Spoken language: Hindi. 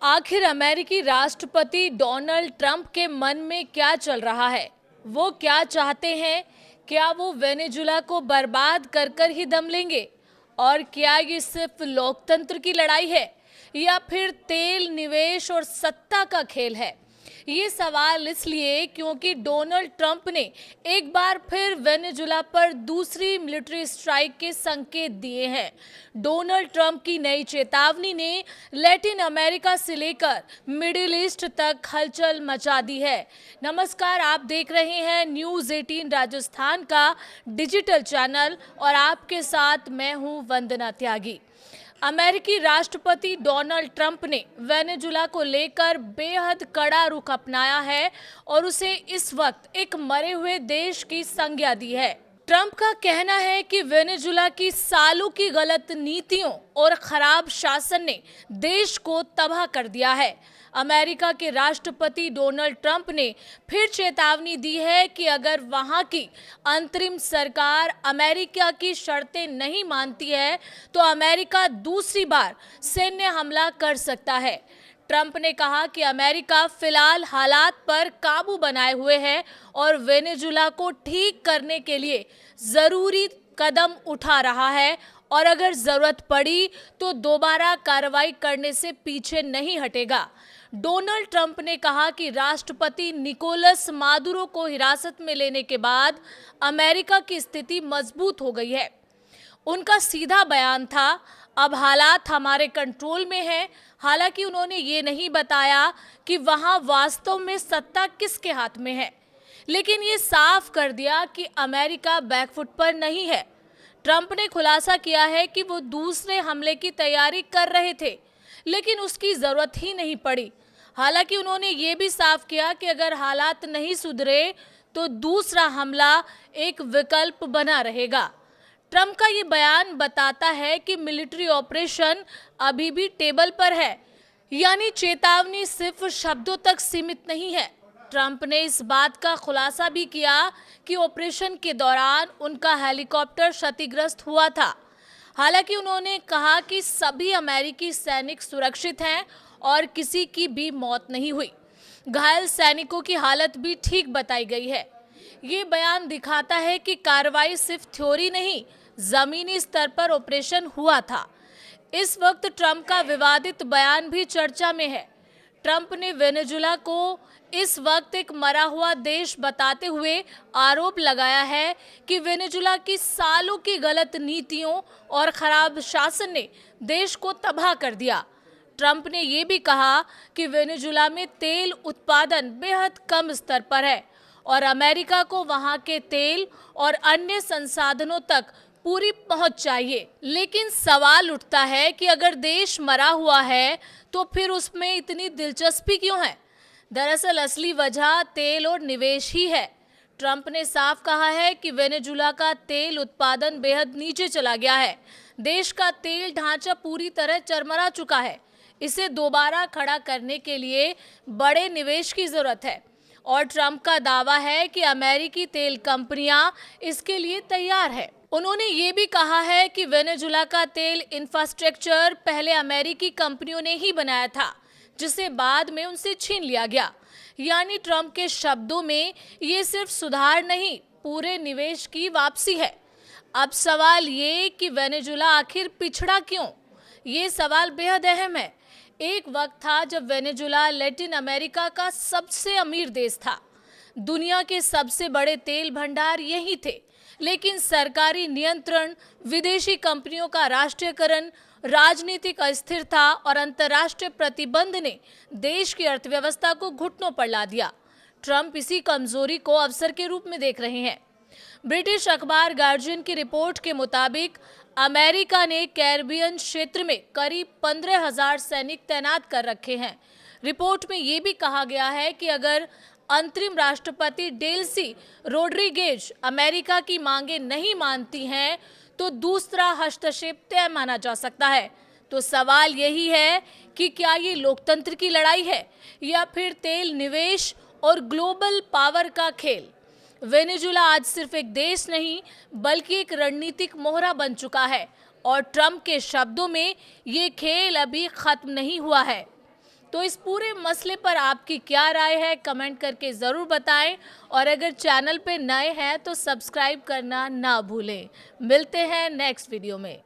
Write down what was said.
आखिर अमेरिकी राष्ट्रपति डोनाल्ड ट्रंप के मन में क्या चल रहा है? वो क्या चाहते हैं? क्या वो वेनेजुला को बर्बाद कर कर ही दम लेंगे? और क्या ये सिर्फ लोकतंत्र की लड़ाई है या फिर तेल, निवेश और सत्ता का खेल है? ये सवाल इसलिए क्योंकि डोनाल्ड ट्रंप ने एक बार फिर वेनेजुला पर दूसरी मिलिट्री स्ट्राइक के संकेत दिए हैं। डोनाल्ड ट्रंप की नई चेतावनी ने लैटिन अमेरिका से लेकर मिडिल ईस्ट तक हलचल मचा दी है। नमस्कार, आप देख रहे हैं न्यूज़ 18 राजस्थान का डिजिटल चैनल और आपके साथ मैं हूं वंदना त्यागी। अमेरिकी राष्ट्रपति डोनाल्ड ट्रंप ने वेनेजुला को लेकर बेहद कड़ा रुख अपनाया है और उसे इस वक्त एक मरे हुए देश की संज्ञा दी है। ट्रंप का कहना है कि वेनेजुला की सालों की गलत नीतियों और खराब शासन ने देश को तबाह कर दिया है। अमेरिका के राष्ट्रपति डोनाल्ड ट्रंप ने फिर चेतावनी दी है कि अगर वहां की अंतरिम सरकार अमेरिका की शर्तें नहीं मानती है तो अमेरिका दूसरी बार सैन्य हमला कर सकता है। ट्रंप ने कहा कि अमेरिका फिलहाल हालात पर काबू बनाए हुए है और वेनेजुला को ठीक करने के लिए जरूरी कदम उठा रहा है और अगर जरूरत पड़ी तो दोबारा कार्रवाई करने से पीछे नहीं हटेगा। डोनाल्ड ट्रंप ने कहा कि राष्ट्रपति निकोलस मादुरो को हिरासत में लेने के बाद अमेरिका की स्थिति मजबूत हो गई है। उनका सीधा बयान था, अब हालात हमारे कंट्रोल में हैं। हालांकि उन्होंने ये नहीं बताया कि वहां वास्तव में सत्ता किसके हाथ में है, लेकिन ये साफ कर दिया कि अमेरिका बैकफुट पर नहीं है। ट्रंप ने खुलासा किया है कि वो दूसरे हमले की तैयारी कर रहे थे, लेकिन उसकी जरूरत ही नहीं पड़ी। हालांकि उन्होंने ये भी साफ किया कि अगर हालात नहीं सुधरे तो दूसरा हमला एक विकल्प बना रहेगा। ट्रंप का ये बयान बताता है कि मिलिट्री ऑपरेशन अभी भी टेबल पर है, यानी चेतावनी सिर्फ शब्दों तक सीमित नहीं है। ट्रंप ने इस बात का खुलासा भी किया कि ऑपरेशन के दौरान उनका हेलीकॉप्टर क्षतिग्रस्त हुआ था। हालांकि उन्होंने कहा कि सभी अमेरिकी सैनिक सुरक्षित हैं और किसी की भी मौत नहीं हुई। घायल सैनिकों की हालत भी ठीक बताई गई है। ये बयान दिखाता है कि कार्रवाई सिर्फ थ्योरी नहीं, जमीनी स्तर पर ऑपरेशन हुआ था। इस वक्त ट्रंप का विवादित बयान भी चर्चा में है। ट्रंप ने वेनेजुला को इस वक्त एक मरा हुआ देश बताते हुए आरोप लगाया है कि वेनेजुला की सालों की गलत नीतियों और खराब शासन ने देश को तबाह कर दिया। ट्रंप ने यह भी कहा कि वेनेजुला में तेल उत्पादन बेहद कम स्तर पर है और अमेरिका को वहां के तेल और अन्य संसाधनों तक पूरी पहुंच चाहिए। लेकिन सवाल उठता है कि अगर देश मरा हुआ है तो फिर उसमें इतनी दिलचस्पी क्यों है? दरअसल असली वजह तेल और निवेश ही है। ट्रंप ने साफ कहा है कि वेनेजुला का तेल उत्पादन बेहद नीचे चला गया है। देश का तेल ढांचा पूरी तरह चरमरा चुका है। इसे दोबारा खड़ा करने के लिए बड़े निवेश की जरूरत है और ट्रंप का दावा है कि अमेरिकी तेल कंपनियां इसके लिए तैयार है। उन्होंने ये भी कहा है कि वेनेजुला का तेल इंफ्रास्ट्रक्चर पहले अमेरिकी कंपनियों ने ही बनाया था, जिसे बाद में उनसे छीन लिया गया। यानी ट्रंप के शब्दों में ये सिर्फ सुधार नहीं, पूरे निवेश की वापसी है। अब सवाल ये कि वेनेजुला आखिर पिछड़ा क्यों? ये सवाल बेहद अहम है। एक वक्त था जब वेनेजुला लैटिन अमेरिका का सबसे अमीर देश था। दुनिया के सबसे बड़े तेल भंडार यही थे, लेकिन सरकारी नियंत्रण, विदेशी कंपनियों का राष्ट्रीयकरण, राजनीतिक अस्थिरता और अंतर्राष्ट्रीय प्रतिबंध ने देश की अर्थव्यवस्था को घुटनों पर ला दिया। ट्रंप इसी कमजोरी को अवसर के रूप में देख रहे हैं। ब्रिटिश अखबार गार्जियन की रिपोर्ट के मुताबिक अमेरिका ने कैरिबियन क्षेत्र में करीब 15,000 सैनिक तैनात कर रखे हैं। रिपोर्ट में ये भी कहा गया है कि अगर अंतरिम राष्ट्रपति डेल्सी रोड्रिगेज अमेरिका की मांगे नहीं मानती हैं तो दूसरा हस्तक्षेप तय माना जा सकता है। तो सवाल यही है कि क्या ये लोकतंत्र की लड़ाई है या फिर तेल, निवेश और ग्लोबल पावर का खेल? वेनेजुला आज सिर्फ एक देश नहीं बल्कि एक रणनीतिक मोहरा बन चुका है और ट्रंप के शब्दों में ये खेल अभी खत्म नहीं हुआ है। तो इस पूरे मसले पर आपकी क्या राय है, कमेंट करके ज़रूर बताएं। और अगर चैनल पे नए हैं तो सब्सक्राइब करना ना भूलें। मिलते हैं नेक्स्ट वीडियो में।